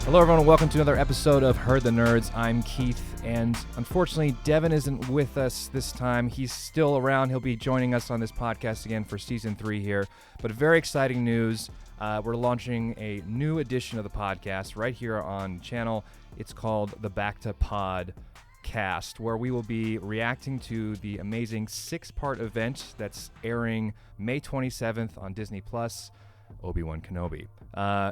Hello, everyone, and welcome to another episode of Herd the Nerds. I'm Keith, and unfortunately, Devin isn't with us this time. He's still around. He'll be joining us on this podcast again for Season 3 here. But very exciting news. We're launching a new edition of the podcast right here on the channel. It's called the BACTA PODCAST, where we will be reacting to the amazing 6-part event that's airing May 27th on Disney+. Obi-Wan Kenobi.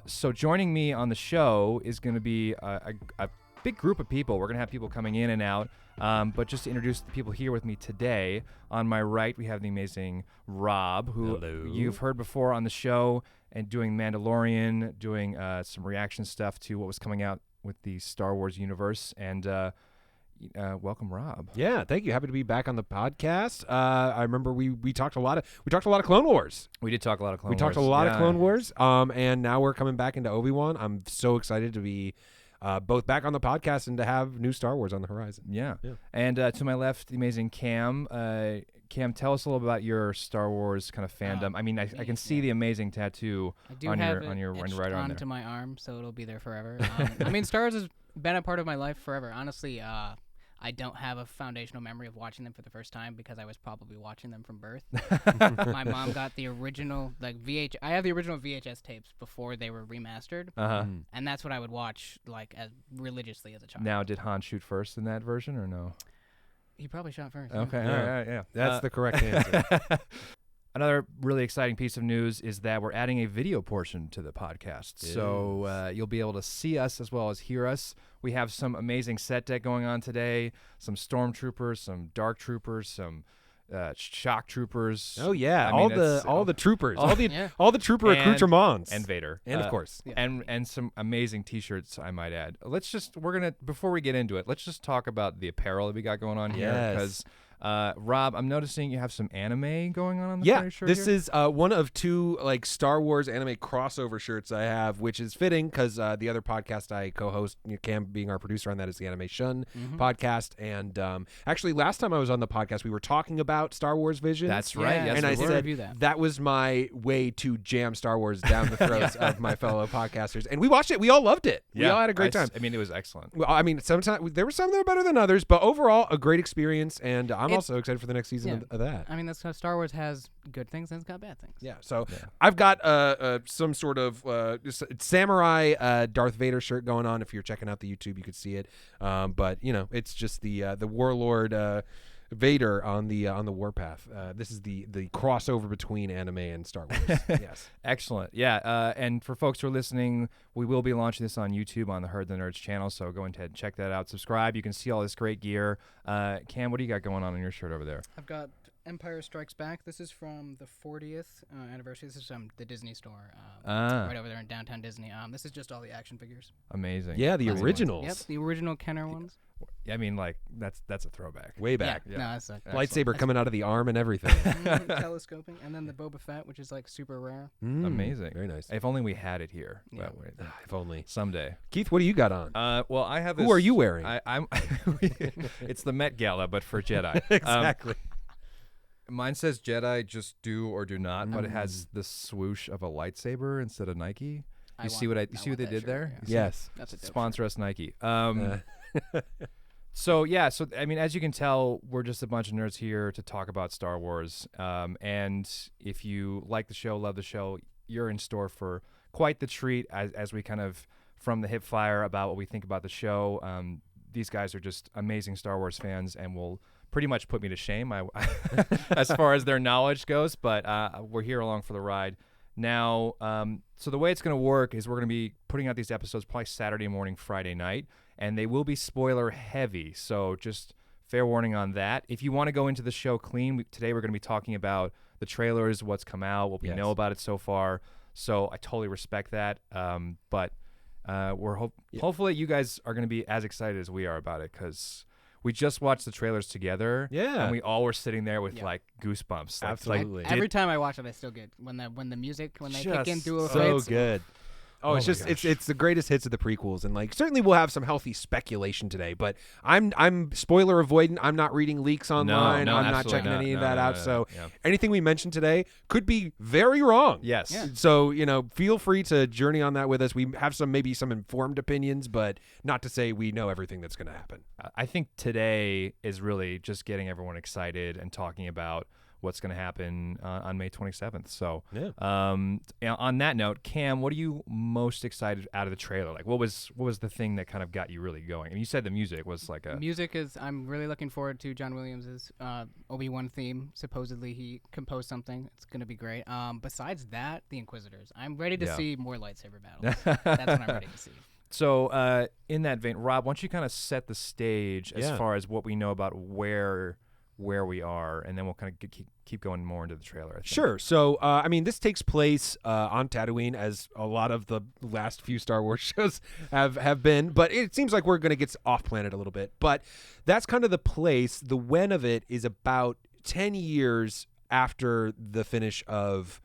So joining me on the show is going to be a big group of people. We're going to have people coming in and out. But just to introduce the people here with me today, on my right we have the amazing Rob, who you've heard before on the show and doing Mandalorian, doing some reaction stuff to what was coming out with the Star Wars universe. And welcome, Rob. Yeah, thank you. Happy to be back on the podcast. I remember we talked a lot of Clone Wars. We did talk a lot of Clone Wars. We talked a lot of Clone Wars. And now we're coming back into Obi-Wan. I'm so excited to be both back on the podcast and to have new Star Wars on the horizon. Yeah. And to my left, the amazing Cam. Cam, tell us a little about your Star Wars kind of fandom. I mean, I can see the amazing tattoo on your right arm there. Onto my arm, so it'll be there forever. I mean, Star Wars has been a part of my life forever. Honestly, I don't have a foundational memory of watching them for the first time because I was probably watching them from birth. My mom got the original I have the original VHS tapes before they were remastered, and that's what I would watch as religiously as a child. Now, did Han shoot first in that version or no? He probably shot first. Okay, yeah. That's the correct answer. Another really exciting piece of news is that we're adding a video portion to the podcast. So you'll be able to see us as well as hear us. We have some amazing set deck going on today, some stormtroopers, some dark troopers, some shock troopers. Oh yeah, all the troopers, all the trooper accoutrements, and Vader, and of course, and some amazing T-shirts, I might add. Before we get into it, let's just talk about the apparel that we got going on here, because Rob, I'm noticing you have some anime going on the front of your shirt. This is one of two Star Wars anime crossover shirts I have, which is fitting because the other podcast I co-host, Cam being our producer on that, is the Anime Shun podcast. And actually, last time I was on the podcast, we were talking about Star Wars Visions. That's right. Yes, and I said that was my way to jam Star Wars down the throats of my fellow podcasters. And we watched it. We all loved it. Yeah, we all had a great time. I mean, it was excellent. Well, I mean, sometimes there were some that were better than others, but overall, a great experience. And I'm also excited for the next season of that. I mean, that's how Star Wars has good things and it's got bad things. Yeah, so I've got some sort of samurai Darth Vader shirt going on. If you're checking out the YouTube, you could see it. But it's just the warlord Vader on the warpath. This is the crossover between anime and Star Wars. Yes, excellent. Yeah, and for folks who are listening, we will be launching this on YouTube on the Herd the Nerds channel. So go ahead and check that out. Subscribe. You can see all this great gear. Cam, what do you got going on your shirt over there? I've got Empire Strikes Back. This is from the 40th anniversary. This is from the Disney store, right over there in downtown Disney. This is just all the action figures. Amazing. Yeah, the originals. Yep, the original Kenner ones. I mean, that's a throwback. Way back. Yeah. No, that's lightsaber coming out of the arm and everything. Telescoping, and then the Boba Fett, which is super rare. Amazing. Very nice. If only we had it here. Yeah. If only. Someday. Keith, what do you got on? Well, I have. Who are you wearing? I'm. It's the Met Gala, but for Jedi. Exactly. Mine says Jedi just do or do not, but it has the swoosh of a lightsaber instead of Nike. You see what they did there? Yeah. Yes. That's a dope Sponsor us, Nike. So I mean, as you can tell, we're just a bunch of nerds here to talk about Star Wars. And if you like the show, love the show, you're in store for quite the treat as we kind of from the hip fire about what we think about the show. These guys are just amazing Star Wars fans and will pretty much put me to shame as far as their knowledge goes, but we're here along for the ride. Now, so the way it's going to work is we're going to be putting out these episodes probably Saturday morning, Friday night, and they will be spoiler heavy, so just fair warning on that. If you want to go into the show clean, today we're going to be talking about the trailers, what's come out, what we know about it so far, so I totally respect that, but hopefully you guys are going to be as excited as we are about it, because we just watched the trailers together, and we all were sitting there with goosebumps. Absolutely. Every time I watch it, I still get when they kick in through a so face. good. Oh, it's my just gosh. it's the greatest hits of the prequels, and like certainly we'll have some healthy speculation today. But I'm spoiler avoidant. I'm not reading leaks online. no, I'm not absolutely checking not. any of No, that no, out. no, So yeah. anything we mention today could be very wrong. Yes. Yeah. So feel free to journey on that with us. We have maybe some informed opinions, but not to say we know everything that's going to happen. I think today is really just getting everyone excited and talking about what's going to happen on May 27th. So, Yeah. On that note, Cam, what are you most excited out of the trailer? Like, what was the thing that kind of got you really going? And you said the music was like a Music is. I'm really looking forward to John Williams' Obi-Wan theme. Supposedly he composed something. It's gonna be great. Besides that, the Inquisitors. I'm ready to Yeah. see more lightsaber battles. That's what I'm ready to see. So, in that vein, Rob, why don't you kind of set the stage as Yeah. far as what we know about where we are, and then we'll kind of keep going more into the trailer. I think. Sure. So, this takes place on Tatooine, as a lot of the last few Star Wars shows have been. But it seems like we're going to get off planet a little bit. But that's kind of the place. The when of it is about 10 years after the finish of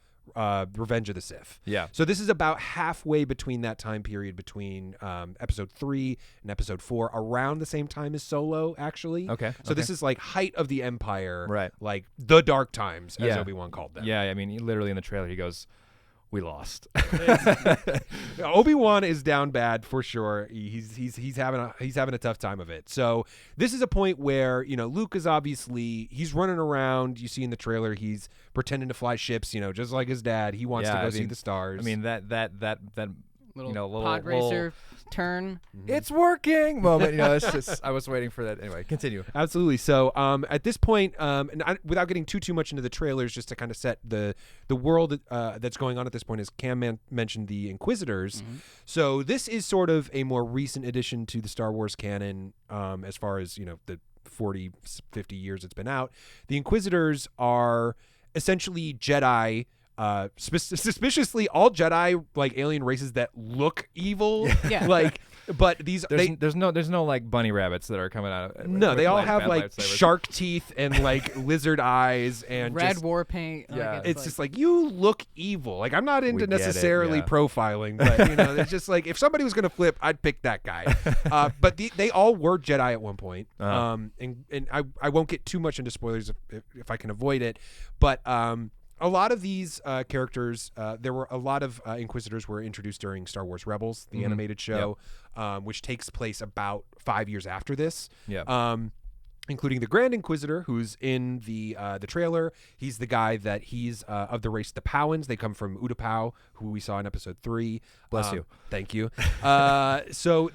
Revenge of the Sith. Yeah. So this is about halfway between that time period between episode 3 and episode 4, around the same time as Solo, actually. Okay. So this is like height of the Empire, Right. like the dark times, as Yeah. Obi-Wan called them. Yeah. I mean, literally in the trailer, he goes, "We lost." Obi-Wan is down bad for sure. He's having a tough time of it. So this is a point where Luke is obviously he's running around. You see in the trailer he's pretending to fly ships. just like his dad. He wants to go see the stars. I mean that Little pod racer turn. it's working moment. It's just I was waiting for that. Anyway, continue. Absolutely. So at this point, without getting too much into the trailers, just to kind of set the world that's going on at this point, as Cam mentioned, the Inquisitors. Mm-hmm. So this is sort of a more recent addition to the Star Wars canon, as far as the 40, 50 years it's been out. The Inquisitors are essentially Jedi. Suspiciously all Jedi, like alien races that look evil. Yeah. But these There's no like bunny rabbits that are coming out. no, they all have bad like lightsabers. shark teeth and like lizard eyes and Red just, war paint. Yeah. it's just like you look evil. Like I'm not into We get it, necessarily yeah. profiling, but it's just like if somebody was gonna flip, I'd pick that guy. But they all were Jedi at one point. Uh-huh. And I won't get too much into spoilers if I can avoid it, but a lot of these characters, there were a lot of Inquisitors were introduced during Star Wars Rebels, the animated show, which takes place about 5 years after this. Yeah. Including the Grand Inquisitor, who's in the trailer. He's the guy that he's of the race the Powans. They come from Utapau, who we saw in episode 3. Bless you. Thank you. So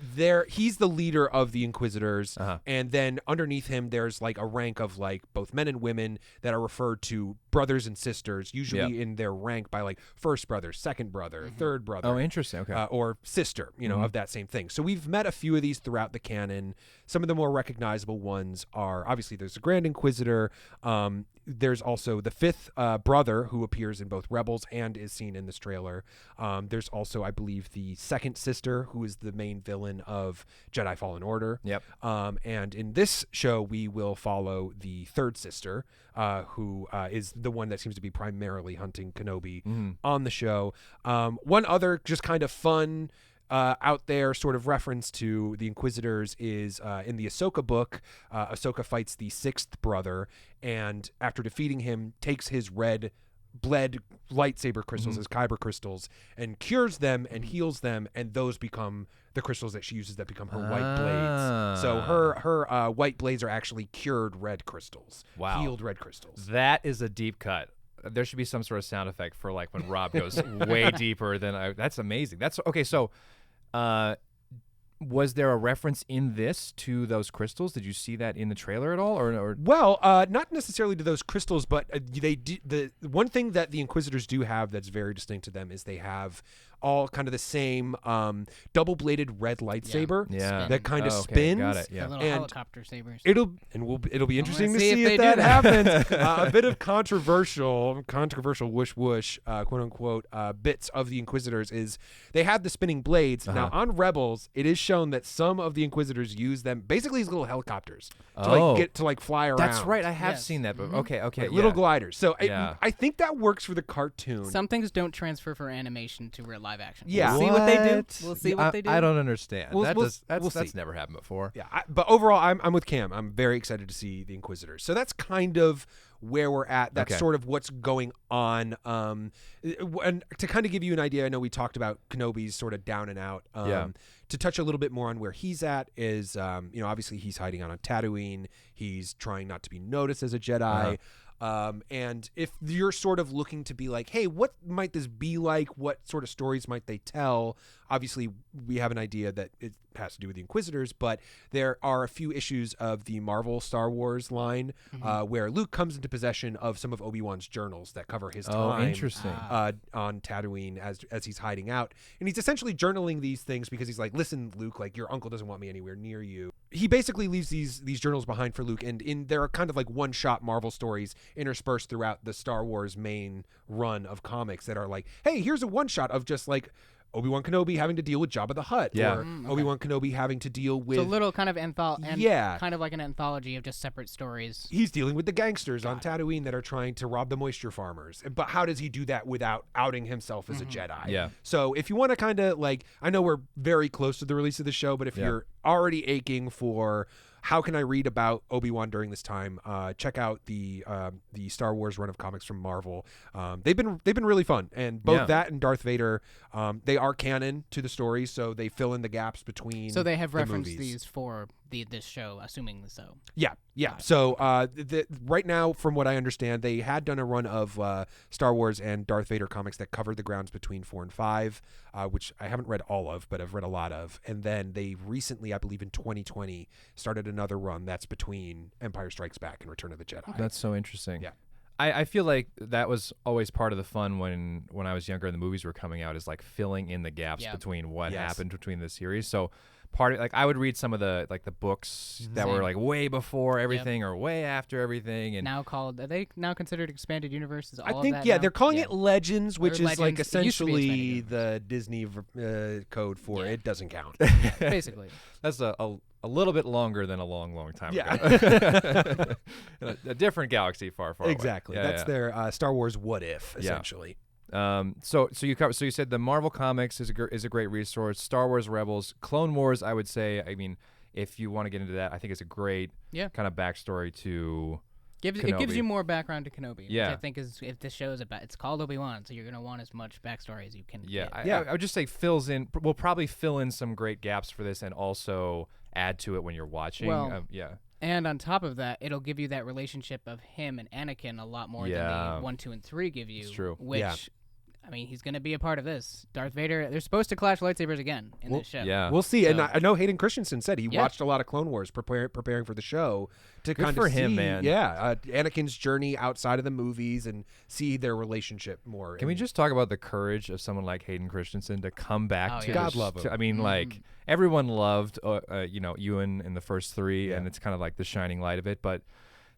he's the leader of the Inquisitors, and then underneath him, there's like a rank of like both men and women that are referred to brothers and sisters, usually in their rank by like first brother, second brother, third brother. Oh, interesting. Okay. Or sister, of that same thing. So we've met a few of these throughout the canon. Some of the more recognizable ones are obviously there's the Grand Inquisitor. There's also the fifth brother who appears in both Rebels and is seen in this trailer. There's also, I believe, the second sister who is the main villain of Jedi Fallen Order. Yep. And in this show, we will follow the third sister, who is the one that seems to be primarily hunting Kenobi on the show. One other just kind of fun out there sort of reference to the Inquisitors is in the Ahsoka book. Ahsoka fights the sixth brother, and after defeating him, takes his red bled lightsaber crystals, his kyber crystals, and cures them and heals them, and those become the crystals that she uses that become her white blades. So her white blades are actually cured red crystals. Wow. Healed red crystals. That is a deep cut. There should be some sort of sound effect for like when Rob goes way deeper than that's amazing. That's okay. So, was there a reference in this to those crystals? Did you see that in the trailer at all, or? Well, not necessarily to those crystals, but the one thing that the Inquisitors do have that's very distinct to them is they have all kind of the same double-bladed red lightsaber Yeah. that kind of Oh, okay. spins. Got it. The Yeah. little And helicopter sabers. It'll be interesting to see see if they if do that that. happens. A bit of controversial whoosh whoosh quote unquote bits of the Inquisitors is they have the spinning blades. Now on Rebels, it is shown that some of the Inquisitors use them basically as little helicopters to like fly around. That's right. I have Yes. seen that. But okay. Like Yeah. little gliders. So Yeah. I think that works for the cartoon. Some things don't transfer for animation to real life. live action. Yeah. We'll see what they do. What? We'll see what they do. I don't understand. We'll That's see. never happened before. Yeah, but overall, I'm with Cam. I'm very excited to see the Inquisitors. So that's kind of where we're at. That's Okay. sort of what's going on. And to kind of give you an idea, I know we talked about Kenobi's sort of down and out. Yeah. To touch a little bit more on where he's at is, obviously he's hiding out on Tatooine. He's trying not to be noticed as a Jedi. And if you're sort of looking to be like, hey, what might this be like? What sort of stories might they tell? Obviously, we have an idea that it has to do with the Inquisitors, but there are a few issues of the Marvel Star Wars line where Luke comes into possession of some of Obi-Wan's journals that cover his time interesting. on Tatooine as he's hiding out. And he's essentially journaling these things because he's like, listen, Luke, like your uncle doesn't want me anywhere near you. He basically leaves these journals behind for Luke, and there are kind of like one-shot Marvel stories interspersed throughout the Star Wars main run of comics that are like, hey, here's a one-shot of just like Obi-Wan Kenobi having to deal with Jabba the Hutt, or Obi-Wan Kenobi having to deal with... So a little kind of kind of like an anthology of just separate stories. He's dealing with the gangsters on Tatooine that are trying to rob the moisture farmers. But how does he do that without outing himself as a Jedi? Yeah. So if you want to kind of like... I know we're very close to the release of the show, but if you're already aching for... How can I read about Obi-Wan during this time? Check out the Star Wars run of comics from Marvel. They've been really fun, and both that and Darth Vader, they are canon to the story, so they fill in the gaps between. So they have referenced movies. these for this show, assuming so. Yeah. So right now, from what I understand, they had done a run of Star Wars and Darth Vader comics that covered the grounds between 4 and 5, which I haven't read all of, but I've read a lot of. And then they recently, I believe in 2020, started another run that's between Empire Strikes Back and Return of the Jedi. That's so interesting. Yeah. I feel like that was always part of the fun when I was younger and the movies were coming out, is like filling in the gaps between what happened between the series. So part of, like, I would read some of the books that were like way before everything or way after everything, and are they now considered expanded universes? I think they're calling it Legends, which is like Legends. It used to be essentially expanded the Disney code for it doesn't count. Basically. that's a little bit longer than a long time Yeah. ago. a different galaxy far away. Exactly. That's their Star Wars What If, essentially. So you said the Marvel Comics is a great resource. Star Wars Rebels, Clone Wars, I would say. I mean, if you want to get into that, I think it's a great kind of backstory to. It gives you more background to Kenobi. Yeah. Which I think is, if this show is about, it's called Obi-Wan, so you're going to want as much backstory as you can get. I would just say we'll probably fill in some great gaps for this and also add to it when you're watching. Well, and on top of that, it'll give you that relationship of him and Anakin a lot more than the 1, 2, and 3 give you. It's true. Which, I mean, he's going to be a part of this. Darth Vader, they're supposed to clash lightsabers again in this show. Yeah. We'll see. So, and I know Hayden Christensen said he watched a lot of Clone Wars preparing for the show to Good kind for of see him, man. Anakin's journey outside of the movies and see their relationship more. Can we just talk about the courage of someone like Hayden Christensen to come back to God love him. I mean, like, everyone loved Ewan in the first 3, and it's kind of like the shining light of it, but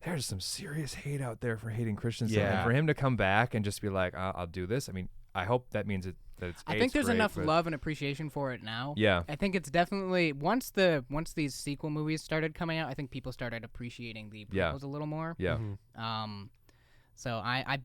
there's some serious hate out there for Hayden Christensen. And for him to come back and just be like, I'll do this. I mean, I hope that means that it's I think there's enough love and appreciation for it now. Yeah. I think it's definitely once these sequel movies started coming out, I think people started appreciating the prequels a little more. Yeah. So I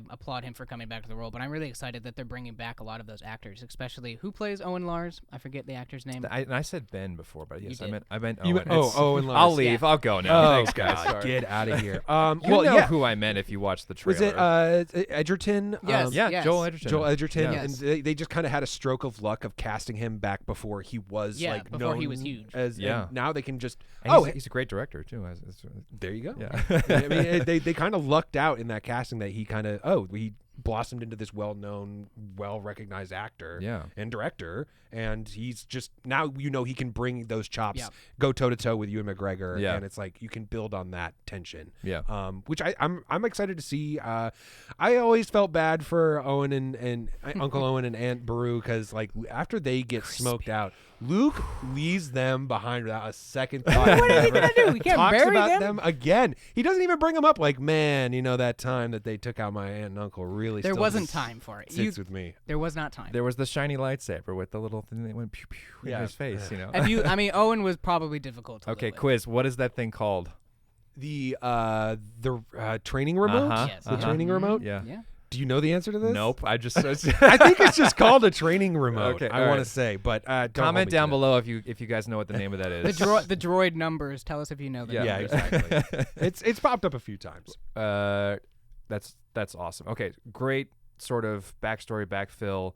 applaud him for coming back to the role, but I'm really excited that they're bringing back a lot of those actors, especially who plays Owen Lars. I forget the actor's name. I said Ben before, but yes, I meant You Owen. meant, Owen Lars. I'll leave. I'll go now. Thanks, guys. God, Sorry. get out of here. You know who I meant if you watched the trailer. Was it Edgerton? Yes. Yes. Joel Edgerton. Joel Edgerton, Yes. and they just kind of had a stroke of luck of casting him back before he was before known he was huge. and now they can just he's a great director too. There you go. Yeah. I mean, they kind of lucked out in that casting that he kind of he blossomed into this well-known, well-recognized actor and director, and he's just now he can bring those chops, go toe-to-toe with Ewan McGregor, and it's like you can build on that tension. Which I'm excited to see. I always felt bad for Owen and Uncle Owen and Aunt Beru, because like after they get smoked out, Luke leaves them behind without a second thought. What is he gonna do? He can't Talks bury about them? again. He doesn't even bring them up. Like, man, that time that they took out my aunt and uncle really. There still wasn't just time for it. Sits with me. There was not time. There was the shiny lightsaber with the little thing that went pew pew in his face. Owen was probably difficult to live with. Quiz. What is that thing called? The training remote. Yes. The training remote. Yeah. Do you know the answer to this? Nope. I just I think it's just called a training remote. Okay, I all want to right. say, but don't comment hold me down to it. below if you guys know what the name of that is. The droid numbers. Tell us if you know the Yeah, numbers. exactly. it's popped up a few times. That's awesome. Okay, great sort of backstory backfill.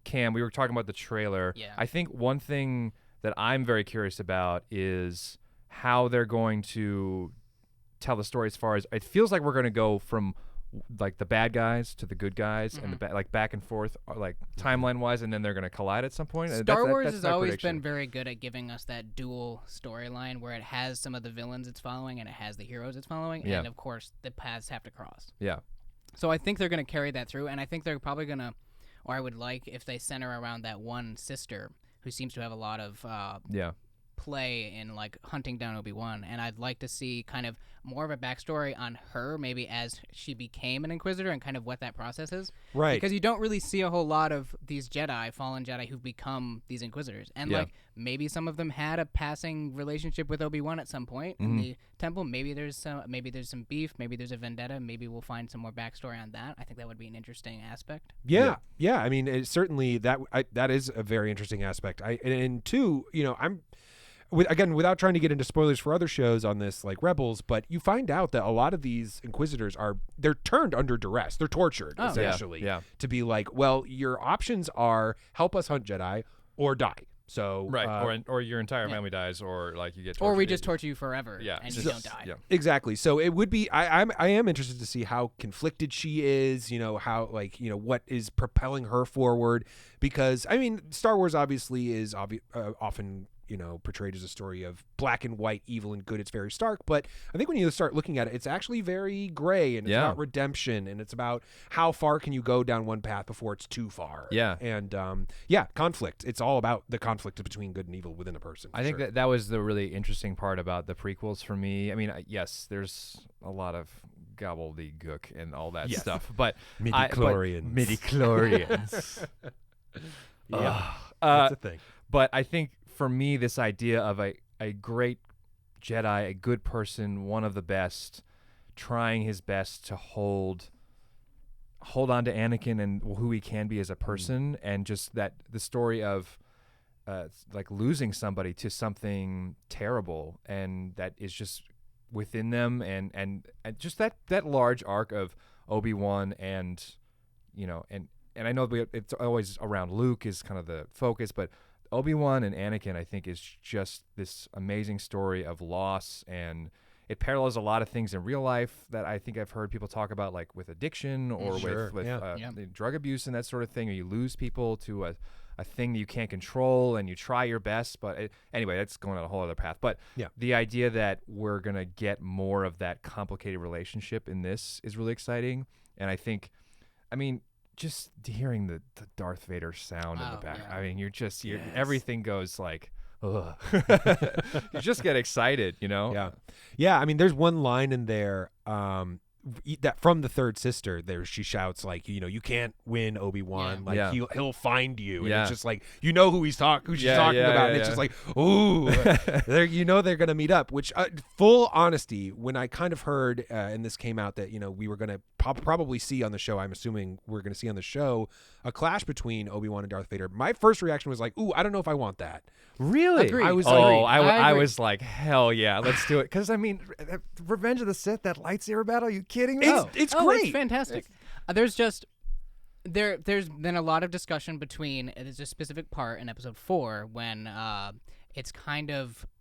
Cam, we were talking about the trailer. Yeah. I think one thing that I'm very curious about is how they're going to tell the story. As far as it feels like we're going to go from like the bad guys to the good guys and like back and forth, like timeline wise, and then they're going to collide at some point. Star Wars has my always prediction. been very good at giving us that dual storyline where it has some of the villains it's following and it has the heroes it's following, Yeah. and of course the paths have to cross. Yeah. So I think they're going to carry that through, and I think they're probably going to, or I would like if they center around that one sister who seems to have a lot of play in like hunting down Obi-Wan, and I'd like to see kind of more of a backstory on her, maybe as she became an Inquisitor and kind of what that process is. Right. Because you don't really see a whole lot of these Jedi, fallen Jedi, who've become these Inquisitors. And like maybe some of them had a passing relationship with Obi-Wan at some point in the temple. Maybe there's some beef, maybe there's a vendetta, maybe we'll find some more backstory on that. I think that would be an interesting aspect. Yeah. I mean, it certainly that is a very interesting aspect. And two, I'm without trying to get into spoilers for other shows on this, like Rebels, but you find out that a lot of these Inquisitors they're turned under duress. They're tortured essentially to be like, well, your options are help us hunt Jedi or die. So Right, or your entire family dies, or like you get tortured. Or we just torture you forever and you don't die. Yeah. Exactly. So it would be. I am interested to see how conflicted she is. How what is propelling her forward, because I mean, Star Wars obviously is often portrayed as a story of black and white, evil and good. It's very stark, but I think when you start looking at it, it's actually very gray, and it's about redemption, and it's about how far can you go down one path before it's too far. Yeah. And conflict. It's all about the conflict between good and evil within a person. I think that was the really interesting part about the prequels for me. I mean, yes, there's a lot of gobbledygook and all that stuff, but Midi-chlorians. Midi-chlorians. That's a thing. But I think for me, this idea of a great Jedi, a good person, one of the best, trying his best to hold on to Anakin and who he can be as a person, and just that the story of like losing somebody to something terrible, and that is just within them, and just that large arc of Obi-Wan and I know it's always around Luke is kind of the focus, but Obi-Wan and Anakin, I think, is just this amazing story of loss, and it parallels a lot of things in real life that I think I've heard people talk about, like with addiction or with drug abuse and that sort of thing, or you lose people to a thing that you can't control and you try your best. But anyway, that's going on a whole other path. But the idea that we're going to get more of that complicated relationship in this is really exciting. And I think, just hearing the Darth Vader sound in the back, I mean, everything goes like, ugh. You just get excited, Yeah. I mean, there's one line in there that from the third sister. There, she shouts like, you can't win, Obi-Wan. Like he'll find you, and it's just like who she's talking about, and it's just like, ooh, they're gonna meet up. Which, full honesty, when I kind of heard and this came out that we were gonna probably see on the show, I'm assuming we're gonna see on the show a clash between Obi-Wan and Darth Vader. My first reaction was like, ooh, I don't know if I want that. Really? Agreed. I was I was like, hell yeah, let's do it. Because I mean, Revenge of the Sith, that lightsaber battle, are you kidding me? It's great. It's fantastic. There's been a lot of discussion between, there's a specific part in episode 4 when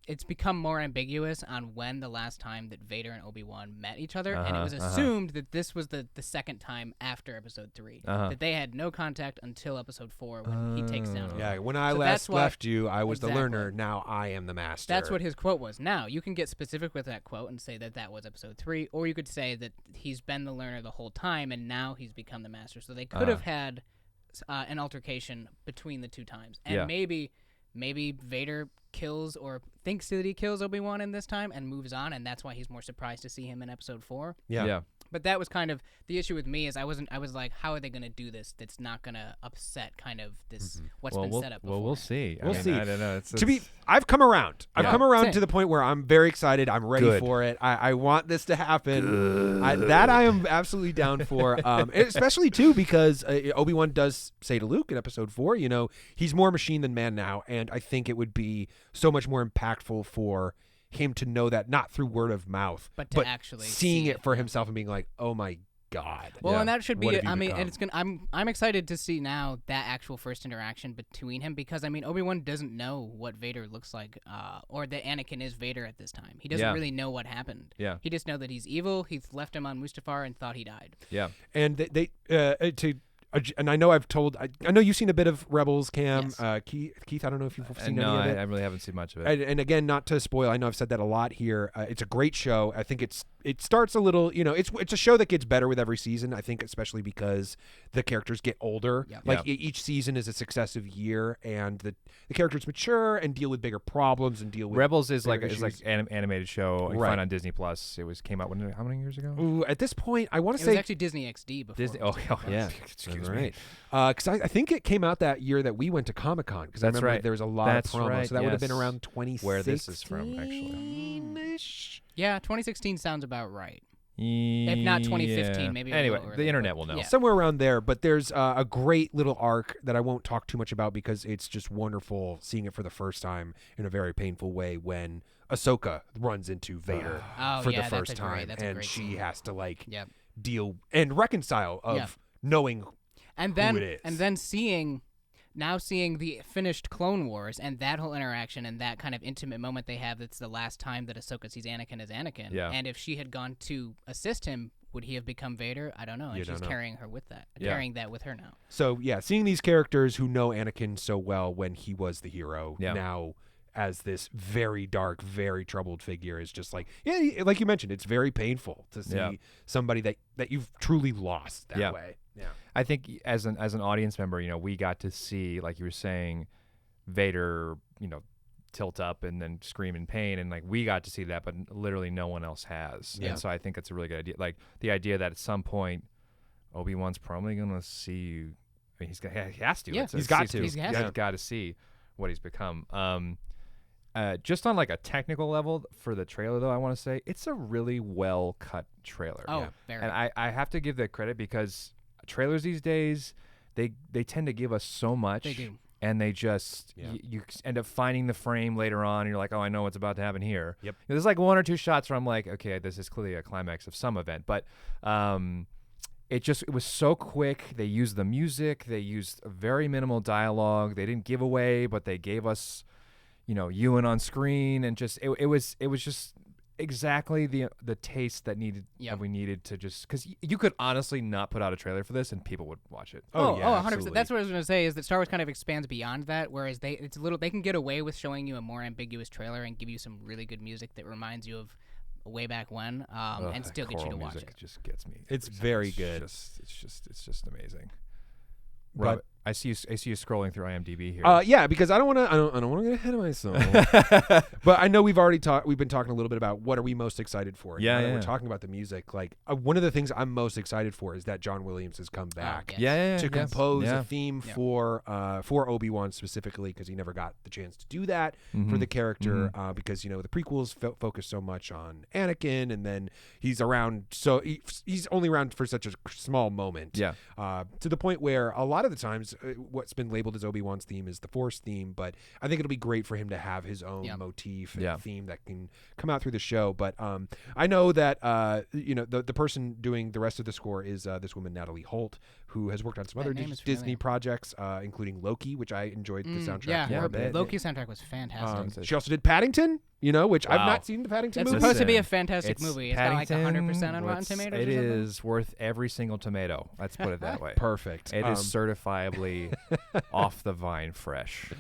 it's become more ambiguous on when the last time that Vader and Obi-Wan met each other, and it was assumed that this was the second time after episode 3, that they had no contact until episode 4 when he takes down. Yeah, when I left you, I was the learner. Now I am the master. That's what his quote was. Now you can get specific with that quote and say that was episode 3, or you could say that he's been the learner the whole time and now he's become the master. So they could have had an altercation between the two times, and maybe Vader kills or thinks that he kills Obi-Wan in this time and moves on, and that's why he's more surprised to see him in episode 4. Yeah. But that was kind of the issue with me is I was like, how are they going to do this that's not going to upset kind of this what's been set up before? Well, we'll see. We'll see. I don't know. I've come around. I've come around Same. to the point where I'm very excited. I'm ready Good. for it. I want this to happen. I am absolutely down for. Especially too because Obi-Wan does say to Luke in Episode 4, he's more machine than man now, and I think it would be so much more impactful for him to know that, not through word of mouth, but to actually seeing see it for himself and being like, oh my God. Well, Yeah. and that should What be have you and become? it's gonna. I'm excited to see now that actual first interaction between him because Obi-Wan doesn't know what Vader looks like, or that Anakin is Vader at this time. He doesn't really know what happened. Yeah. He just knows that he's evil. He's left him on Mustafar and thought he died. Yeah. And and I know I know you've seen a bit of Rebels, Cam. Yes. Keith, I don't know if you've seen No, any of it. I really haven't seen much of it. And again, not to spoil, I know I've said that a lot here. It's a great show. I think it starts a little, it's a show that gets better with every season. I think especially because the characters get older. Yep. Like each season is a successive year, and the characters mature and deal with bigger problems and deal with Rebels is bigger like issues. animated show. You Right. find on Disney Plus. Came out how many years ago? Ooh, at this point, I want to It was say actually Disney XD before. Disney. it was Oh, Disney yeah. Plus. Excuse Right. me. Because I think it came out that year that we went to Comic-Con, because I That's remember right. there was a lot That's of promos. right, So that would have been yes. around 2016. Where this is from, actually. Yeah, 2016 sounds about right. If not 2015, Yeah. maybe a Anyway, little the earlier, internet but will know. yeah. Somewhere around there, but there's a great little arc that I won't talk too much about because it's just wonderful seeing it for the first time in a very painful way when Ahsoka runs into Vader Oh, for yeah, the that's first a great- time, that's a and great she scene. has to Yep. deal and reconcile of Yeah. knowing And then it is. and then seeing the finished Clone Wars and that whole interaction and that kind of intimate moment they have, that's the last time that Ahsoka sees Anakin as Anakin. Yeah. And if she had gone to assist him, would he have become Vader? I don't know. And You she's don't know. carrying her with that. Yeah. Carrying that with her now. So yeah, seeing these characters who know Anakin so well when he was the hero Yeah. now as this very dark, very troubled figure is just like like you mentioned, it's very painful to see Yeah. somebody that you've truly lost that Yeah. way. Yeah. I think as an audience member, we got to see, like you were saying, Vader, tilt up and then scream in pain, and we got to see that, but literally no one else has. Yeah. And so I think that's a really good idea. Like the idea that at some point Obi-Wan's probably gonna see you. I mean, he has to. Yeah, he's got to. He's has He's to. got to see what he's become. Just on a technical level for the trailer, though, I want to say it's a really well cut trailer. Oh, Yeah. very. And I have to give that credit because trailers these days they tend to give us so much. They do. And they just Yeah. you end up finding the frame later on. And you're like, oh, I know what's about to happen here. Yep. There's one or two shots where I'm like, okay, this is clearly a climax of some event, but it was so quick. They used the music. They used very minimal dialogue. They didn't give away, but they gave us, Ewan on screen, and just it was just exactly the taste that we needed to just, because you could honestly not put out a trailer for this and people would watch it. Oh, yeah, 100%. absolutely. That's what I was going to say is that Star Wars kind of expands beyond that, whereas they can get away with showing you a more ambiguous trailer and give you some really good music that reminds you of way back when, Ugh, and still that get you to choral watch music it. just gets me. It's every time. very good. It's just amazing. But- Robert, I see you scrolling through IMDb here. Yeah, because I don't want to get ahead of myself. But I know we've been talking a little bit about what are we most excited for. And Yeah, now that yeah. we're talking about the music. One of the things I'm most excited for is that John Williams has come back. yes. yeah, To yes. compose Yeah. a theme Yeah. for Obi-Wan specifically, because he never got the chance to do that for Mhm. the character, Mhm. because the prequels focus so much on Anakin, and then he's around, so he's only around for such a small moment. Yeah. To the point where a lot of the times what's been labeled as Obi-Wan's theme is the Force theme, but I think it'll be great for him to have his own Yeah. motif and Yeah. theme that can come out through the show. But I know that the person doing the rest of the score is this woman Natalie Holt, who has worked on some That other name is Disney familiar. projects, including Loki, which I enjoyed the soundtrack Yeah, for Yeah, a bit. Loki soundtrack was fantastic. She also did Paddington, which I've Wow. not seen the Paddington That's movie. supposed to be a Listen, fantastic movie. It's got like 100% on Rotten Tomatoes. It or something. is worth every single tomato. Let's put it that way. Perfect. It is certifiably off the vine fresh.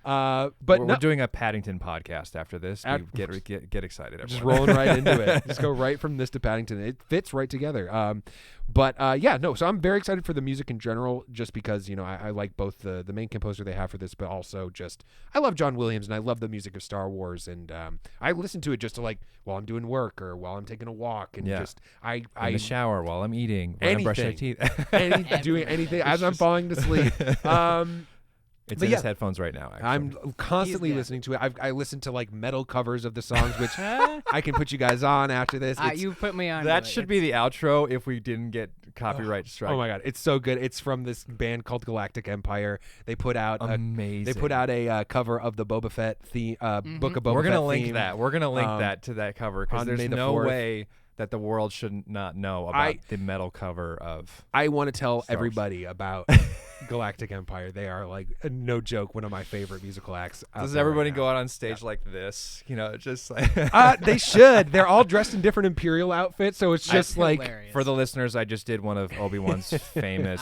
But we're doing a Paddington podcast after this. At- Get excited, just everyone. rolling right into it. Just go right from this to Paddington. It fits right together. But so I'm very excited for the music in general, just because I like both the main composer they have for this, but also just I love John Williams and I love the music of Star Wars, and I listen to it just to while I'm doing work or while I'm taking a walk, and just in the shower, while I'm eating, while I'm brushing my teeth, doing anything as I'm falling to sleep. It's in his headphones right now. Actually. I'm constantly listening to it. I listen to metal covers of the songs, which I can put you guys on after this. You put me on. That should be the outro if we didn't get copyright strike. Oh my god, it's so good. It's from this band called Galactic Empire. They put out amazing. They put out a cover of the Boba Fett theme, Book of Boba Fett. We're gonna link theme. that. We're gonna link that to that cover because there's no way that the world should not know about the metal cover of. I want to tell everybody about Galactic Empire. They are no joke, one of my favorite musical acts. Does everybody go out on stage like this? Just like they should. They're all dressed in different Imperial outfits, so it's just hilarious. For the listeners, I just did one of Obi-Wan's famous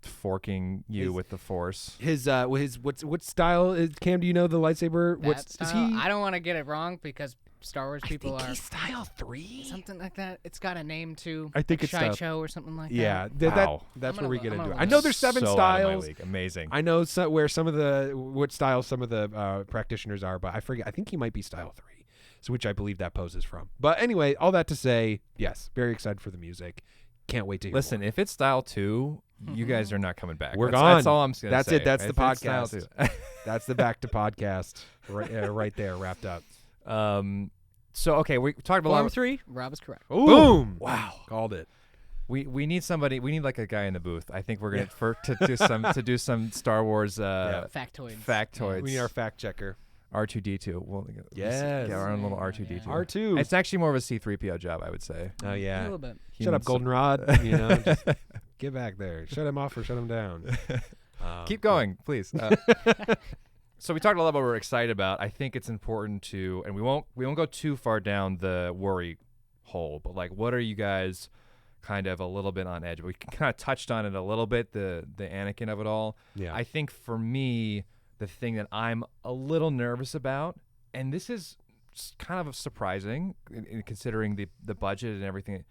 forking you with the Force. His what style is Cam? Do you know the lightsaber? Is he? I don't want to get it wrong because Star Wars people I think are he's style 3, something like that. It's got a name too. I think it's Shai Cho or something like that. Yeah, that's where we get into it. I look. know there's 7 so styles. Out of my league. Amazing. I know what styles some of the practitioners are, but I forget. I think he might be style 3, so which I believe that pose is from. But anyway, all that to say, yes, very excited for the music. Can't wait to hear Listen, more. if it's style 2, you guys are not coming back. We're gone. That's all I'm saying. That's it. That's the If it's style podcast. That's the BACTA podcast right there, wrapped up. So okay, we talked about Form 3. Rob is correct. Ooh. Boom! Wow, called it. We need somebody. We need a guy in the booth. I think we're gonna to do some Star Wars factoids. We need our fact checker. R2D2. We'll yes. get our own little R2D2. R2. It's actually more of a C3PO job, I would say. Oh yeah. A little bit. Shut up, Goldenrod. Just get back there. Shut him off or shut him down. Keep going, please. So we talked a lot about what we're excited about. I think it's important to, and we won't go too far down the worry hole, but what are you guys kind of a little bit on edge? We kind of touched on it a little bit, the Anakin of it all. Yeah. I think for me, the thing that I'm a little nervous about, and this is kind of surprising in considering the budget and everything,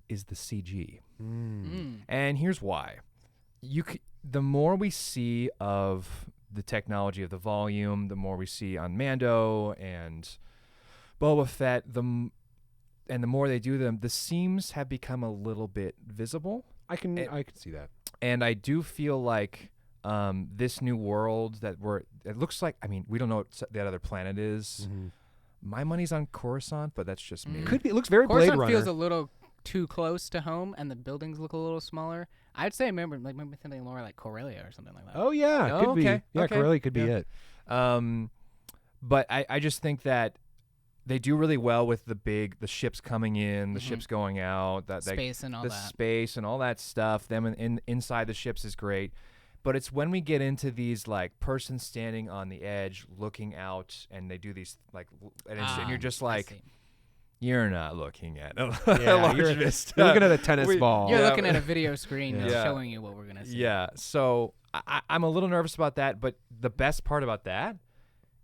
is the CG. And here's why. The more we see of the technology of the volume, the more we see on Mando and Boba Fett, the more they do them, the seams have become a little bit visible. I can see that. And I do feel like this new world it looks like, we don't know what that other planet is. Mm-hmm. My money's on Coruscant, but that's just me. Could be. It looks very Coruscant Blade Runner. feels a little too close to home, and the buildings look a little smaller. I'd say maybe something more like Corellia or something like that. Oh yeah, could be. Okay. Yeah, Okay. Corellia could be it. But I just think that they do really well with the ships coming in, the ships going out, Space and all the that. space and all that stuff. Them inside the ships is great. But it's when we get into these person standing on the edge looking out, and they do these and you're just you're not looking at a large vista. You're looking at a tennis ball. You're looking at a video screen Yeah. showing you what we're gonna see. Yeah. So I'm a little nervous about that, but the best part about that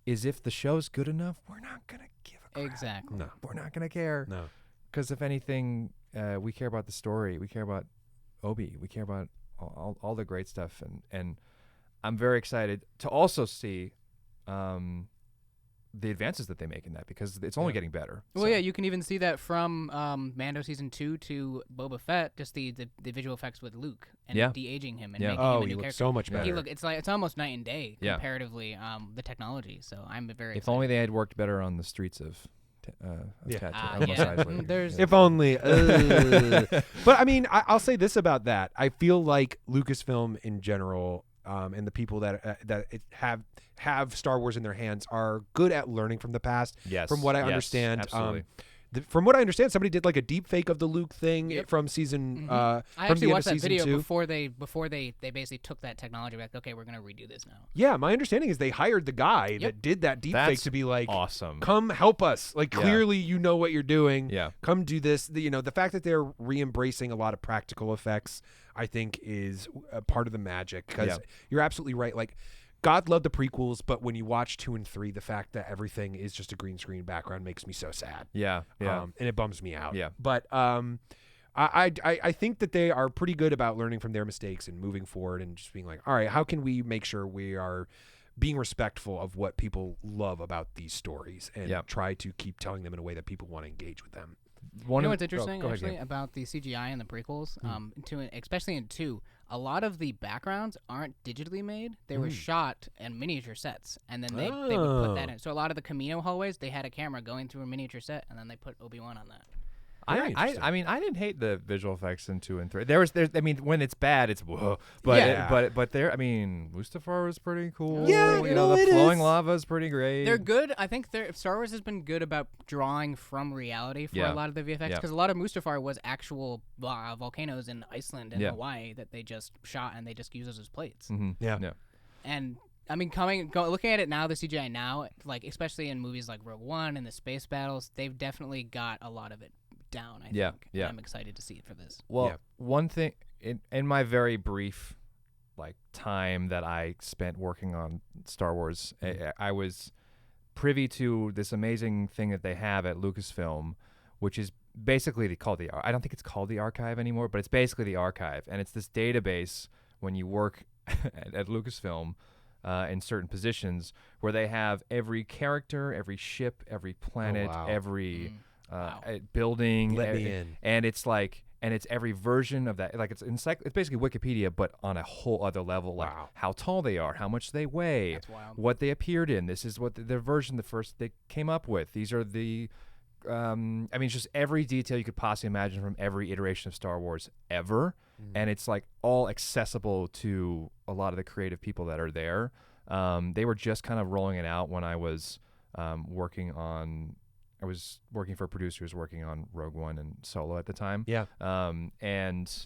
is if the show's good enough, we're not gonna give a crap. Exactly. No. We're not gonna care. No. Because if anything, we care about the story. We care about Obi. We care about all the great stuff, and I'm very excited to also see the advances that they make in that, because it's only getting better. Well, yeah, you can even see that from Mando season 2 to Boba Fett, just the visual effects with Luke and de-aging him and making him a new he character. looks so much better. It's almost night and day comparatively the technology. So I'm very If excited. only they had worked better on the streets of Tatooine. There's If only. But I'll say this about that. I feel like Lucasfilm in general, and the people that have Star Wars in their hands are good at learning from the past. Yes. From what I Yes, understand, absolutely. From what I understand, somebody did a deep fake of the Luke thing from season. I from actually the end watched of that season video 2. before they basically took that technology back. Okay, we're gonna redo this now. Yeah, my understanding is they hired the guy that did that deep fake That's to be awesome. come help us. Clearly you know what you're doing. Yeah. Come do this. The fact that they're re-embracing a lot of practical effects, I think, is a part of the magic. Because you're absolutely right. God loved the prequels, but when you watch 2 and 3, the fact that everything is just a green screen background makes me so sad. Yeah. And it bums me out. Yeah. But I think that they are pretty good about learning from their mistakes and moving forward and just being like, all right, how can we make sure we are being respectful of what people love about these stories and try to keep telling them in a way that people want to engage with them. You know what's interesting actually about the CGI and the prequels, especially in 2, a lot of the backgrounds aren't digitally made. They were shot in miniature sets, and then they would put that in. So a lot of the Camino hallways, they had a camera going through a miniature set, and then they put Obi-Wan on that. I mean, I didn't hate the visual effects in 2 and 3. There's I mean, when it's bad, it's whoa. But there, I mean, Mustafar was pretty cool. Yeah, you know, the flowing lava is pretty great. They're good. I think Star Wars has been good about drawing from reality for a lot of the VFX, because a lot of Mustafar was actual volcanoes in Iceland and Hawaii that they just shot and they just use those as plates. Yeah. And I mean, looking at it now, the CGI now, like especially in movies like Rogue One and the space battles, they've definitely got a lot of it down, I think. And I'm excited to see it for this. Well, one thing in my very brief time that I spent working on Star Wars, I was privy to this amazing thing that they have at Lucasfilm, which is basically I don't think it's called the archive anymore, but it's basically the archive, and it's this database when you work at Lucasfilm in certain positions where they have every character, every ship, every planet, every building, Let me in. and it's every version of that. Like it's basically Wikipedia, but on a whole other level. Like how tall they are, how much they weigh, what they appeared in. This is what their version, the first they came up with. These are the, I mean, it's just every detail you could possibly imagine from every iteration of Star Wars ever, and it's like all accessible to a lot of the creative people that are there. They were just kind of rolling it out when I was working for producers working on Rogue One and Solo at the time. Yeah. And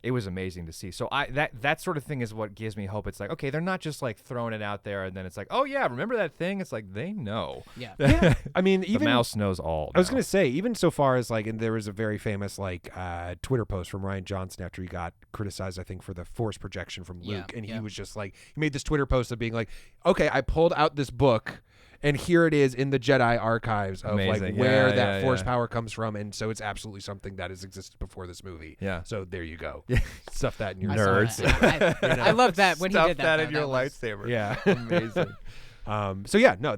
it was amazing to see. So that sort of thing is what gives me hope. It's like, okay, they're not just like throwing it out there and then it's like, oh yeah, remember that thing? It's like they know. Yeah. I mean, even the mouse knows all. I was gonna say, even so far as and there was a very famous Twitter post from Rian Johnson after he got criticized, I think, for the force projection from Luke, and he was just like, he made this Twitter post of being like, okay, I pulled out this book. And here it is in the Jedi archives of where that force power comes from, and so it's absolutely something that has existed before this movie. Yeah. So there you go. Stuff that in your nerds. I love that when he did that. Stuff that in your lightsaber. Yeah. Amazing. So yeah, no,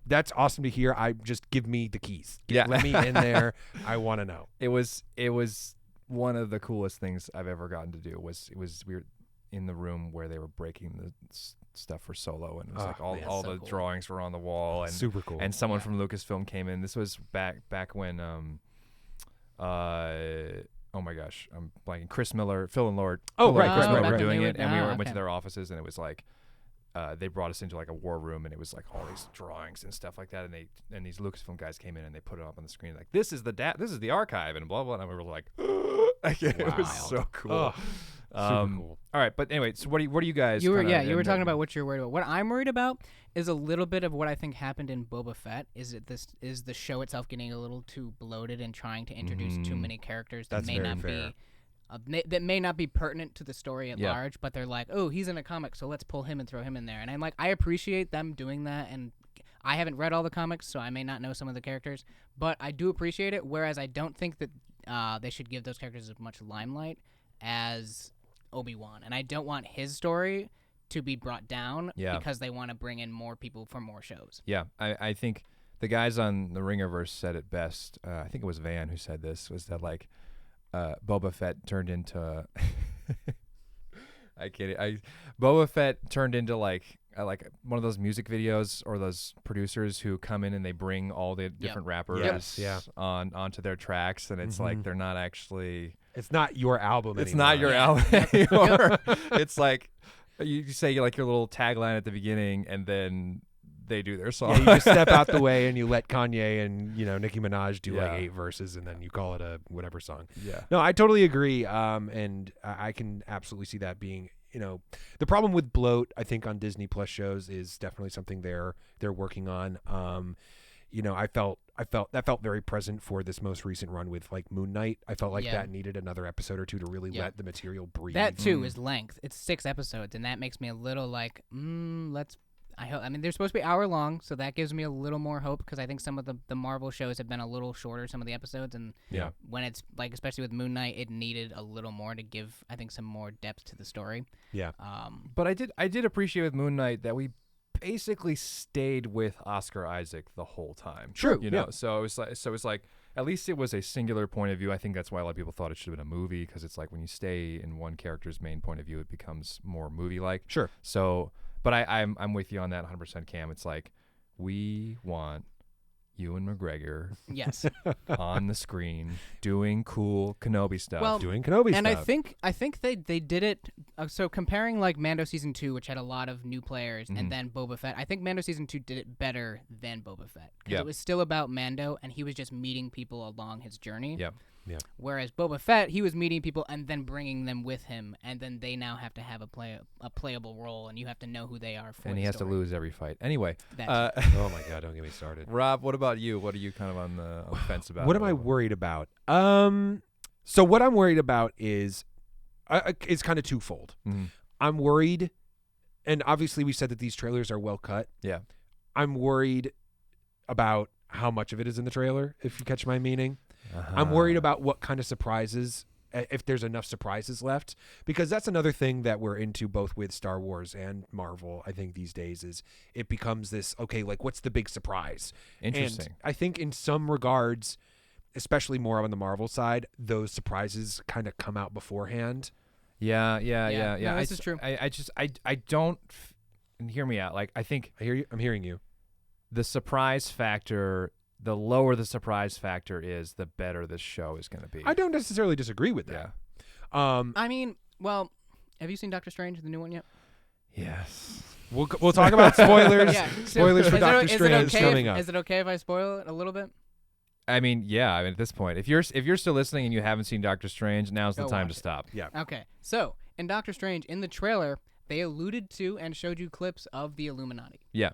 that's awesome to hear. Just give me the keys. Let me in there. I want to know. It was one of the coolest things I've ever gotten to do. We were in the room where they were breaking the stuff for Solo, and it was all the drawings were on the wall, and super cool. And someone from Lucasfilm came in. This was back when oh my gosh, I'm blanking. Chris Miller, Phil and Lord. Oh, right, Chris Miller were back when doing they it, were- and we ah, went okay. to their offices, and it was like they brought us into like a war room, and it was like all these drawings and stuff like that, and these Lucasfilm guys came in and they put it up on the screen like this is the archive and blah blah, and we were like, it was so cool. Super cool. All right, but anyway, so what do you guys? You were talking about what you're worried about. What I'm worried about is a little bit of what I think happened in Boba Fett. Is the show itself getting a little too bloated and trying to introduce too many characters that may not be pertinent to the story at large, but they're like, oh, he's in a comic, so let's pull him and throw him in there. And I'm like, I appreciate them doing that, and I haven't read all the comics, so I may not know some of the characters, but I do appreciate it. Whereas I don't think that they should give those characters as much limelight as Obi-Wan, and I don't want his story to be brought down because they want to bring in more people for more shows. Yeah, I think the guys on the Ringerverse said it best. I think it was Van who said this, was that like Boba Fett turned into Boba Fett turned into like one of those music videos or those producers who come in and they bring all the different rappers onto their tracks, and it's like they're not actually. It's not your album anymore. It's not your album anymore. It's like you say your little tagline at the beginning, and then they do their song. Yeah, you just step out the way and you let Kanye and Nicki Minaj do like 8 verses, and then you call it a whatever song. Yeah. No, I totally agree. And I can absolutely see that being. The problem with bloat, I think, on Disney Plus shows is definitely something they're working on. I felt that felt very present for this most recent run with like Moon Knight. I felt like that needed another episode or two to really let the material breathe. That too is length. It's 6 episodes, and that makes me a little like, let's I hope. I mean, they're supposed to be hour long, so that gives me a little more hope because I think some of the Marvel shows have been a little shorter, some of the episodes, and when it's like, especially with Moon Knight, it needed a little more to give, I think, some more depth to the story. Yeah. But I did appreciate with Moon Knight that we basically stayed with Oscar Isaac the whole time. True. You know, so it was like at least it was a singular point of view. I think that's why a lot of people thought it should have been a movie, because it's like when you stay in one character's main point of view, it becomes more movie-like. Sure. So, but I'm with you on that 100%, Cam. It's like we want Ewan McGregor Yes. on the screen doing cool Kenobi stuff. Well, Doing Kenobi and stuff. I think they did it. So comparing like Mando season 2, which had a lot of new players, and then Boba Fett, I think Mando season 2 did it better than Boba Fett because it was still about Mando, and he was just meeting people along his journey. Yep. Yeah. Whereas Boba Fett, he was meeting people and then bringing them with him, and then they now have to have a playable role, and you have to know who they are for. And the he has story. to lose every fight. Anyway, Oh my God! Don't get me started. Rob, what about you? What are you kind of on the fence about? What am I worried about? So what I'm worried about is it's kind of twofold. Mhm. I'm worried, and obviously we said that these trailers are well cut. Yeah. I'm worried about how much of it is in the trailer, if you catch my meaning. Uh-huh. I'm worried about what kind of surprises, if there's enough surprises left, because that's another thing that we're into both with Star Wars and Marvel, I think, these days, is it becomes this, okay, like, what's the big surprise? Interesting. And I think in some regards, especially more on the Marvel side, those surprises kind of come out beforehand. Yeah. No, this is true. I don't, and hear me out. Like, I think I hear you. I'm hearing you. the surprise factor, the lower the surprise factor is, the better this show is going to be. I don't necessarily disagree with Yeah. that. I mean, well, have you seen Doctor Strange, the new one yet? Yes. We'll talk about spoilers. Yeah. Spoilers for Is Doctor it Strange okay coming if, up. Is it okay if I spoil it a little bit? I mean, yeah. I mean, at this point, if you're still listening and you haven't seen Doctor Strange, now's the Go time watch to it. stop. Yeah. Okay, so in Doctor Strange, in the trailer, they alluded to and showed you clips of the Illuminati. Yeah.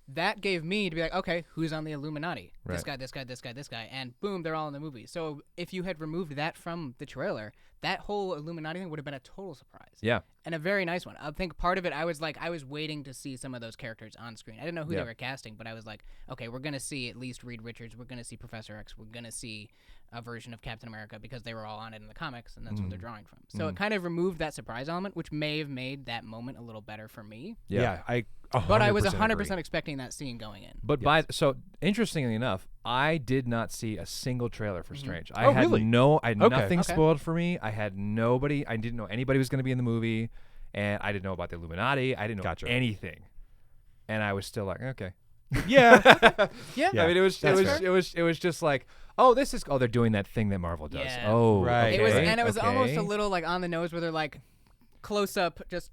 That gave me to be like, okay, who's on the Illuminati? This Right. guy, this guy, this guy, this guy, and boom, they're all in the movie. So if you had removed that from the trailer, that whole Illuminati thing would have been a total surprise. Yeah. And a very nice one. I think part of it, I was waiting to see some of those characters on screen. I didn't know who Yeah. they were casting, but I was like, okay, we're going to see at least Reed Richards. We're going to see Professor X. We're going to see a version of Captain America because they were all on it in the comics, and that's what they're drawing from. So it kind of removed that surprise element, which may have made that moment a little better for me. Yeah. But I was 100% agree. expecting that scene going in. But so interestingly enough, I did not see a single trailer for Strange. I Oh, had really? I had Okay. nothing Okay. spoiled for me. I had nobody. I didn't know anybody was going to be in the movie, and I didn't know about the Illuminati. I didn't know Gotcha. anything, and I was still like, okay. Yeah. Yeah. Yeah. I mean, it was just like, they're doing that thing that Marvel does. Yeah. Oh, Right. It was, okay, and it was almost okay. a little like on the nose where they're like close up, just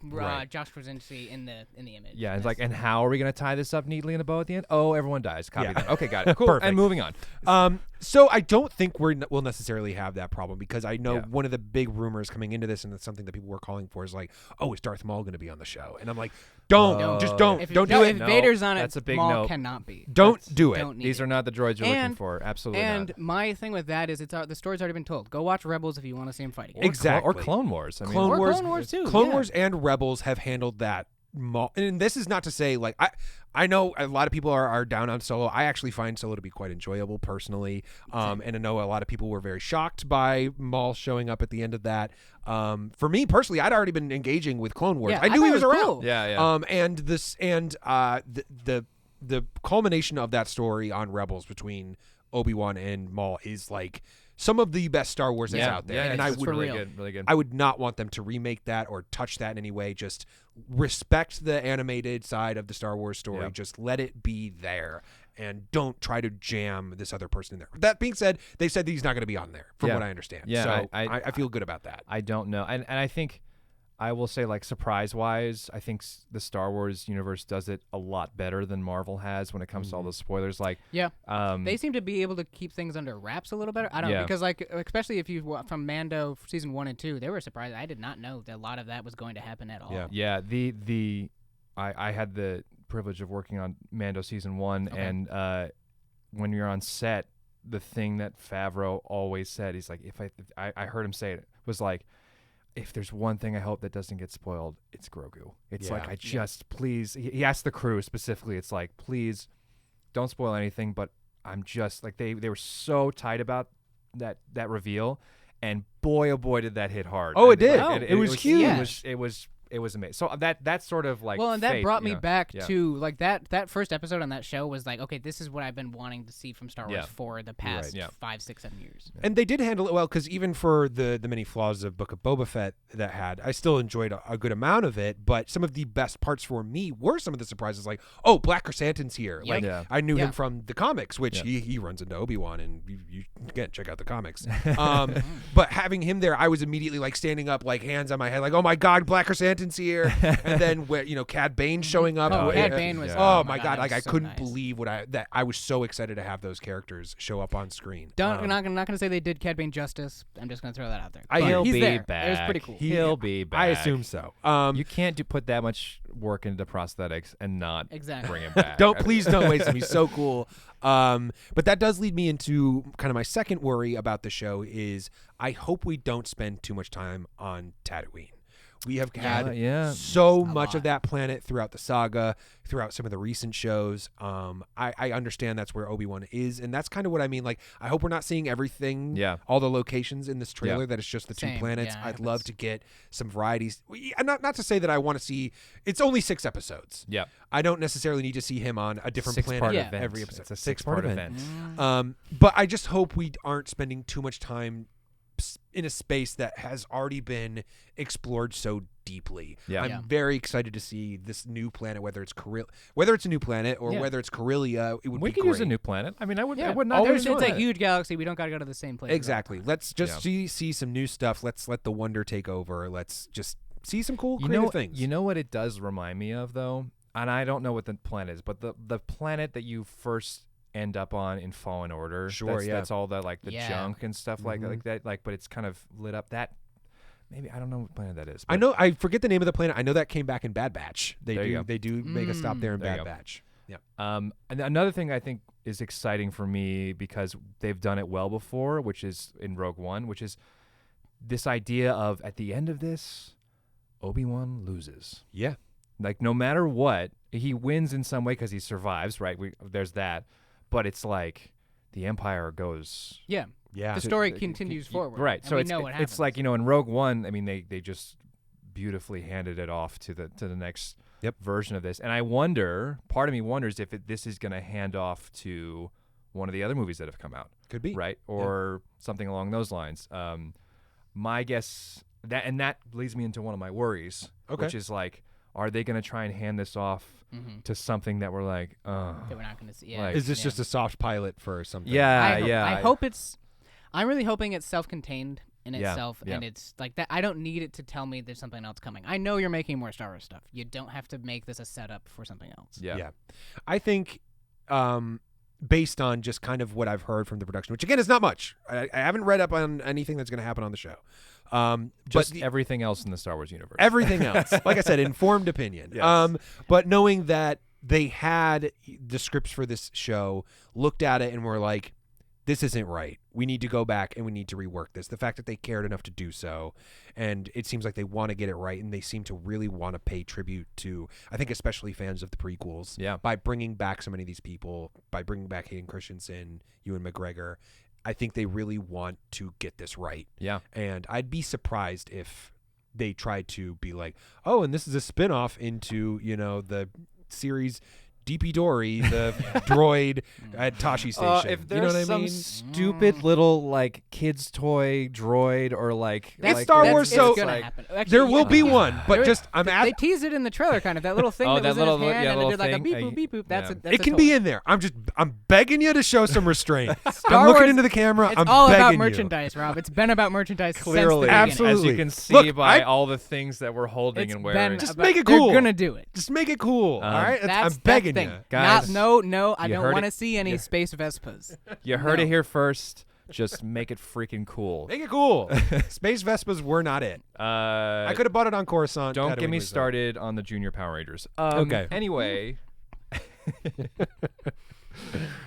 Right. Josh Krasinski in the image. Yeah, it's like, and how are we going to tie this up neatly in a bow at the end? Oh, everyone dies. Copy Yeah. that. Okay, got it. Cool. Perfect. And moving on. So I don't think we'll necessarily have that problem, because I know Yeah. one of the big rumors coming into this, and it's something that people were calling for, is like, oh, is Darth Maul going to be on the show? And I'm like, don't do If it. No, Vader's on it, that's a big Maul no. cannot be. Don't do it. Don't need These it. are not the droids you're looking And- for. Absolutely And not. my thing with that is the story's already been told. Go watch Rebels if you want to see him fight again. Exactly. Or Clone Wars. I mean, Clone Or Wars, Clone Wars too. Clone yeah. Wars and Rebels have handled that. And this is not to say, like, I know a lot of people are down on Solo. I actually find Solo to be quite enjoyable personally. And I know a lot of people were very shocked by Maul showing up at the end of that. For me personally, I'd already been engaging with Clone Wars. Yeah, I knew thought he it was was around. cool. Yeah. The culmination of that story on Rebels between Obi-Wan and Maul is like some of the best Star Wars that's out there. Yeah, and it's I would really real. good. Really good. I would not want them to remake that or touch that in any way. Just respect the animated side of the Star Wars story. Yeah. Just let it be there, and don't try to jam this other person in there. That being said, they said that he's not going to be on there, from Yeah. what I understand. Yeah, so I I feel good about that. I don't know. And I think I will say, like, surprise-wise, I think the Star Wars universe does it a lot better than Marvel has when it comes to all the spoilers. Like, Yeah. um, They seem to be able to keep things under wraps a little better. I don't know, Yeah. because like especially if you from Mando season 1 and 2, they were surprised. I did not know that a lot of that was going to happen at all. Yeah. I had the privilege of working on Mando season 1, Okay. and when you're on set, the thing that Favreau always said, he's like, if I heard him say it, was like, if there's one thing I hope that doesn't get spoiled, it's Grogu. It's like, Yeah. I just, please, he asked the crew specifically, it's like, please don't spoil anything, but I'm just, like, they were so tight about that reveal, and boy, oh boy, did that hit hard. Oh, And, it did. like, It was huge. It was amazing. So that's sort of like, well, and that faith, brought you me know? back Yeah. to like that first episode on that show was like, okay, this is what I've been wanting to see from Star Wars Yeah. for the past Yeah. 5, 6, 7 years. And they did handle it well, because even for the many flaws of Book of Boba Fett that had, I still enjoyed a good amount of it. But some of the best parts for me were some of the surprises, like, oh, Black Chrysanthemum's here. Yep. Like, Yeah. I knew Yeah. him from the comics, which Yeah. he runs into Obi-Wan, and you again, check out the comics. But having him there, I was immediately like standing up, like hands on my head, like, oh my God, Black Chrysanthemum's here. And then where Cad Bane showing up. Oh, yeah. Cad Bane was. Yeah. Oh my God! it Like, was I so couldn't nice. believe that I was so excited to have those characters show up on screen. I'm not gonna say they did Cad Bane justice. I'm just gonna throw that out there. I But hear He'll he's be there. back. It was pretty cool. He'll be back. I assume so. You can't put that much work into prosthetics and not Exactly. bring him back. Please don't waste him. He's so cool. But that does lead me into kind of my second worry about the show is I hope we don't spend too much time on Tatooine. We have had yeah. so A much lot. of that planet throughout the saga, throughout some of the recent shows. I understand that's where Obi-Wan is, and that's kind of what I mean. Like, I hope we're not seeing everything, Yeah. all the locations in this trailer, Yeah. that it's just the two Same. planets. Yeah, I'd it love happens. to get some varieties. Not to say that I want to see, it's only 6 episodes. Yeah. I don't necessarily need to see him on a different planet Six-part Yeah. event. every episode. It's a Six-part six-part event. But I just hope we aren't spending too much time in a space that has already been explored so deeply. Yeah. I'm Yeah. very excited to see this new planet, whether it's a new planet or Yeah. whether it's Corellia. It would We be could great. use a new planet. I mean, I would Yeah. not Always always It's fun. a huge galaxy. We don't gotta go to the same place. all the Exactly. time. Let's just see some new stuff. Let's let the wonder take over. Let's just see some cool creative things. You know what it does remind me of, though? And I don't know what the planet is, but the planet that you first end up on in Fallen Order. Sure, that's, yeah. that's all the like the Yeah. junk and stuff like Mhm. that. Like, but it's kind of lit up. That maybe I don't know what planet that is. I but- know. I forget the name of the planet. I know that came back in Bad Batch. There you go. They do make a stop there in There you Bad go. Batch. Yeah. And another thing I think is exciting for me because they've done it well before, which is in Rogue One, which is this idea of at the end of this, Obi-Wan loses. Yeah. Like, no matter what, he wins in some way because he survives, right? There's that. But it's like the Empire goes... Yeah. Yeah. The story continues forward. Right. And So we know what happens. it's like, in Rogue One, I mean, they just beautifully handed it off to the next version of this. And I wonder, part of me wonders if this is going to hand off to one of the other movies that have come out. Could be. Right? Or something along those lines. My guess, that leads me into one of my worries, Okay. which is like, are they going to try and hand this off to something that we're like, that we're not gonna see. Yeah. Like- Is this Yeah. just a soft pilot for something? I hope it's. I'm really hoping it's self-contained in Yeah, itself, yeah. and it's like that. I don't need it to tell me there's something else coming. I know you're making more Star Wars stuff. You don't have to make this a setup for something else. yeah. I think, based on just kind of what I've heard from the production, which again is not much. I haven't read up on anything that's going to happen on the show. Just but everything else in the Star Wars universe. everything else, like I said, informed opinion. Yes. But knowing that they had the scripts for this show, looked at it and were like, this isn't right. We need to go back and we need to rework this. The fact that they cared enough to do so, and it seems like they want to get it right, and they seem to really want to pay tribute to, I think, especially fans of the prequels. Yeah. By bringing back so many of these people, by bringing back Hayden Christensen, Ewan McGregor, I think they really want to get this right. Yeah. And I'd be surprised if they tried to be like, oh, and this is a spinoff into, the series DP Dory, the droid at Tashi Station. If you there's know what I some mean? stupid little like kids toy droid or like It's like, Star Wars, It's so gonna like, happen. Actually, There will yeah. be one, but There- just I'm They at. teased it in the trailer, kind of that little thing Oh, that was that in little- his hand, yeah, and it little did like a thing. beep boop beep boop. That's Yeah. that's It a can toy. be in there. I'm begging you to show some restraint. Star I'm looking Wars- into the camera. It's I'm all begging about you. merchandise, Rob. It's been about merchandise clearly, since the beginning. Absolutely. as you can see Look, by I- all the things that we're holding It's and been wearing. Just about- make it cool. They're gonna do it. Just make it cool. all right, That's I'm begging the thing. you. Guys, No, I you don't heard want to it- see any you- space Vespas. You heard No. it here first. Just make it freaking cool. Make it cool. Space Vespas were not it. I could have bought it on Coruscant. Don't Tatooine get me was, started on the Junior Power Rangers. Okay. Anyway.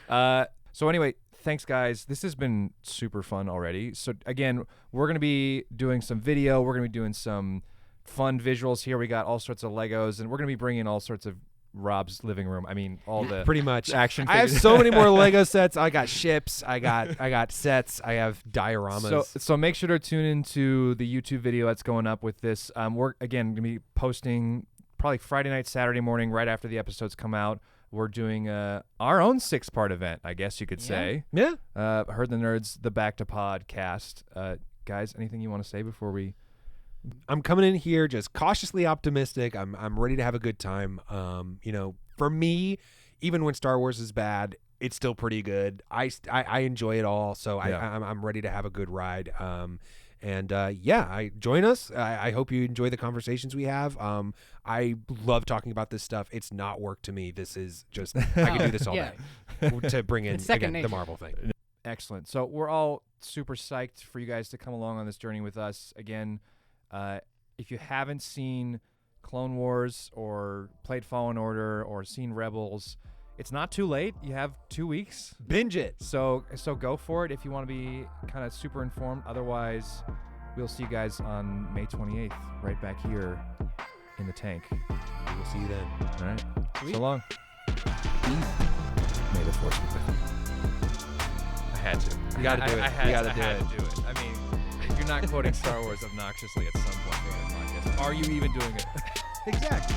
So anyway, thanks, guys. This has been super fun already. So, again, we're going to be doing some video. We're going to be doing some fun visuals here. We got all sorts of Legos, and we're going to be bringing all sorts of Rob's living room. I mean, all the pretty much action I have figures. so many more Lego sets. I got ships. I got sets. I have dioramas. So make sure to tune into the YouTube video that's going up with this. We're, again, going to be posting probably Friday night, Saturday morning, right after the episodes come out. We're doing our own 6-part event, I guess you could say. Yeah. Heard the Nerds, the BACTA Podcast. Guys, anything you want to say before we... I'm coming in here just cautiously optimistic. I'm ready to have a good time. You know, for me, even when Star Wars is bad, it's still pretty good. I enjoy it all, so Yeah. I'm ready to have a good ride. Join us. I hope you enjoy the conversations we have. I love talking about this stuff. It's not work to me. This is just I can do this all Yeah. day to bring in It's second again, the nature. Marvel thing. Excellent. So we're all super psyched for you guys to come along on this journey with us. Again, if you haven't seen Clone Wars or played Fallen Order or seen Rebels, it's not too late. You have 2 weeks. Binge it. So go for it if you want to be kind of super informed. Otherwise, we'll see you guys on May 28th, right back here in the tank. We'll see you then. All right. Sweet. So long. May the Force be with you. I had to. You gotta do it. You gotta do it. to do it. I mean, if you're not quoting Star Wars obnoxiously at some point during the podcast, are you even doing it? Exactly.